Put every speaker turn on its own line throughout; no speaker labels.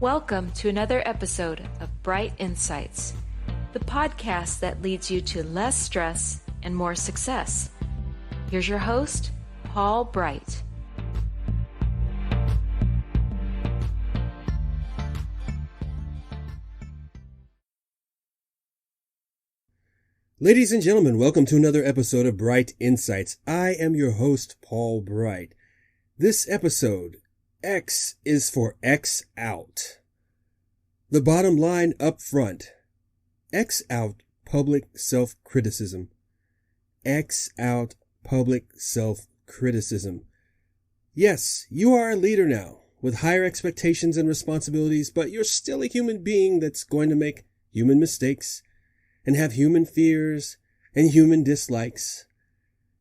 Welcome to another episode of Bright Insights, the podcast that leads you to less stress and more success. Here's your host, Paul Bright.
Ladies and gentlemen, welcome to another episode of Bright Insights. I am your host, Paul Bright. This episode, X is for X out. The bottom line up front, X out public self-criticism. X out public self-criticism. Yes, you are a leader now with higher expectations and responsibilities, but you're still a human being that's going to make human mistakes and have human fears and human dislikes.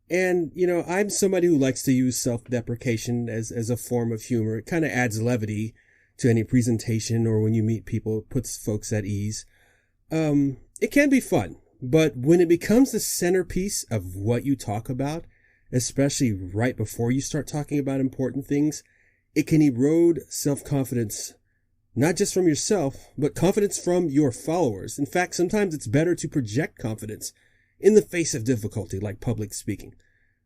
And, I'm somebody who likes to use self-deprecation as a form of humor. It kind of adds levity to any presentation or when you meet people, it puts folks at ease. It can be fun, but when it becomes the centerpiece of what you talk about, especially right before you start talking about important things, it can erode self-confidence, not just from yourself, but confidence from your followers. In fact, sometimes it's better to project confidence in the face of difficulty, like public speaking.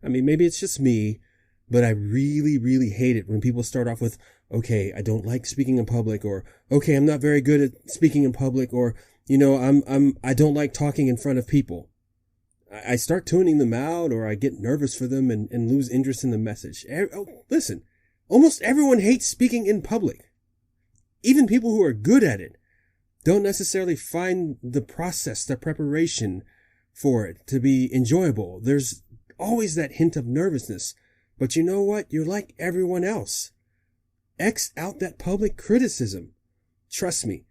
I mean, maybe it's just me, but I really, really hate it when people start off with, okay, I don't like speaking in public, or, okay, I'm not very good at speaking in public, or, I don't like talking in front of people. I start tuning them out, or I get nervous for them and lose interest in the message. Listen, almost everyone hates speaking in public. Even people who are good at it don't necessarily find the process, the preparation for it to be enjoyable. There's always that hint of nervousness. But you know what? You're like everyone else. X out that public criticism. Trust me,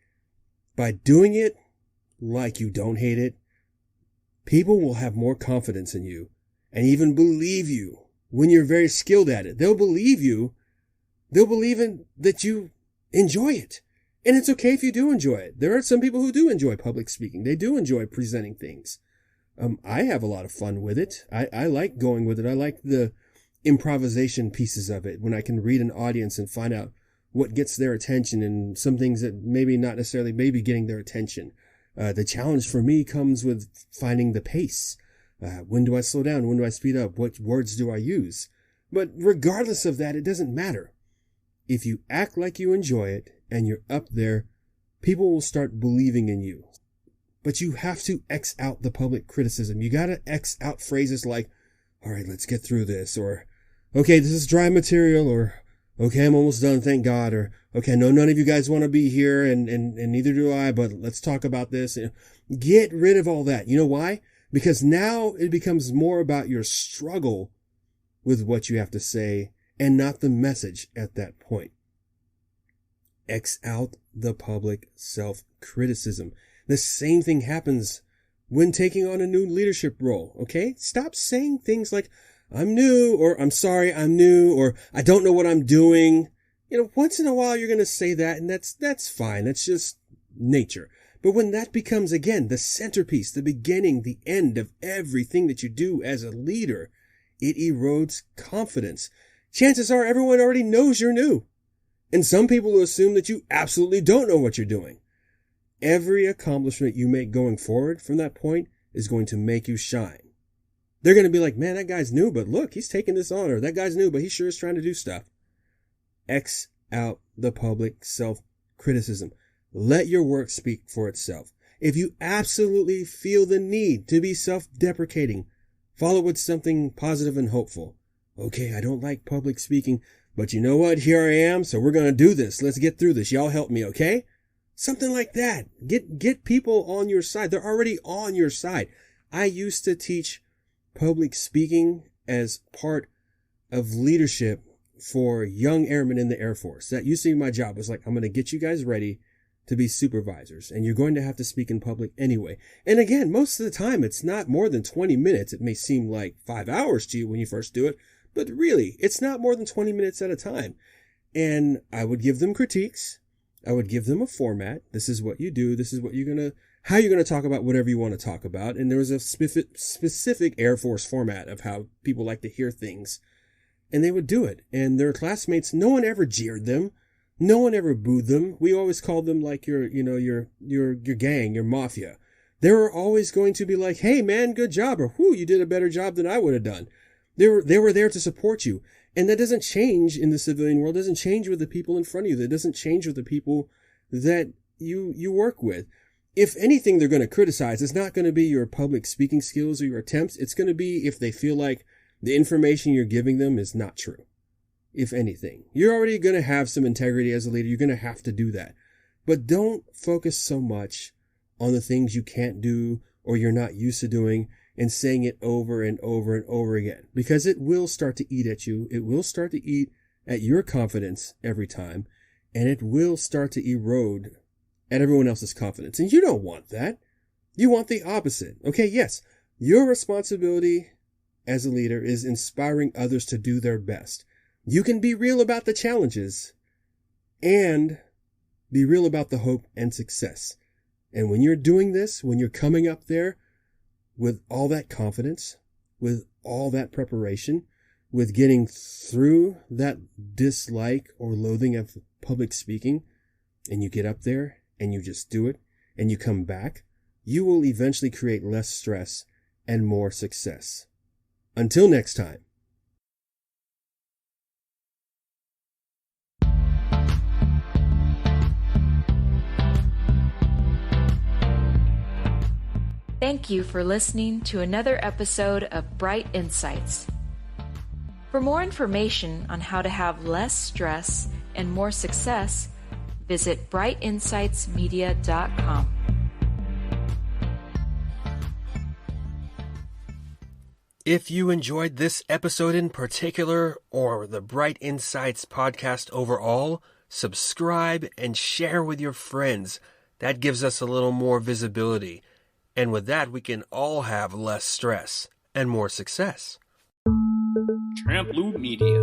by doing it like you don't hate it, people will have more confidence in you and even believe you when you're very skilled at it. They'll believe you. They'll believe in that you enjoy it. And it's okay if you do enjoy it. There are some people who do enjoy public speaking. They do enjoy presenting things. I have a lot of fun with it. I like going with it. I like the improvisation pieces of it when I can read an audience and find out what gets their attention and some things that maybe not necessarily maybe getting their attention. The challenge for me comes with finding the pace. When do I slow down? When do I speed up? What words do I use? But regardless of that, it doesn't matter. If you act like you enjoy it and you're up there, people will start believing in you. But you have to X out the public criticism. You gotta X out phrases like, all right, let's get through this, or, okay, this is dry material, or, okay, I'm almost done, thank God, or, okay, no, none of you guys want to be here, and neither do I, but let's talk about this. Get rid of all that. You know why? Because now it becomes more about your struggle with what you have to say and not the message at that point. X out the public self-criticism. The same thing happens when taking on a new leadership role, okay? Stop saying things like, I'm new, or I'm sorry, I'm new, or I don't know what I'm doing. Once in a while you're going to say that, and that's fine. That's just nature. But when that becomes, again, the centerpiece, the beginning, the end of everything that you do as a leader, it erodes confidence. Chances are everyone already knows you're new. And some people will assume that you absolutely don't know what you're doing. Every accomplishment you make going forward from that point is going to make you shine. They're going to be like, man, that guy's new, but look, he's taking this on, or that guy's new, but he sure is trying to do stuff. X out the public self-criticism. Let your work speak for itself. If you absolutely feel the need to be self-deprecating, follow with something positive and hopeful. Okay, I don't like public speaking, but you know what? Here I am, so we're going to do this. Let's get through this. Y'all help me, okay? Something like that. Get people on your side. They're already on your side. I used to teach public speaking as part of leadership for young airmen in the Air Force. That used to be my job. It was like, I'm going to get you guys ready to be supervisors, and you're going to have to speak in public anyway. And again, most of the time, it's not more than 20 minutes. It may seem like 5 hours to you when you first do it, but really, it's not more than 20 minutes at a time. And I would give them critiques. I would give them a format. This is what you do. This is what how you're going to talk about whatever you want to talk about. And there was a specific Air Force format of how people like to hear things. And they would do it. And their classmates, no one ever jeered them. No one ever booed them. We always called them like your gang, your mafia. They were always going to be like, hey man, good job, or whoo, you did a better job than I would have done. They were there to support you. And that doesn't change in the civilian world. It doesn't change with the people in front of you. That doesn't change with the people that you work with. If anything they're going to criticize, it's not going to be your public speaking skills or your attempts. It's going to be if they feel like the information you're giving them is not true. If anything, you're already going to have some integrity as a leader. You're going to have to do that. But don't focus so much on the things you can't do or you're not used to doing and saying it over and over and over again, because it will start to eat at you. It will start to eat at your confidence every time, and it will start to erode at everyone else's confidence. And you don't want that. You want the opposite. Okay, yes, your responsibility as a leader is inspiring others to do their best. You can be real about the challenges and be real about the hope and success. And when you're doing this, when you're coming up there with all that confidence, with all that preparation, with getting through that dislike or loathing of public speaking, and you get up there and you just do it and you come back, you will eventually create less stress and more success. Until next time.
Thank you for listening to another episode of Bright Insights. For more information on how to have less stress and more success, visit brightinsightsmedia.com.
If you enjoyed this episode in particular, or the Bright Insights podcast overall, subscribe and share with your friends. That gives us a little more visibility. And with that, we can all have less stress and more success.
Tramp Loop Media.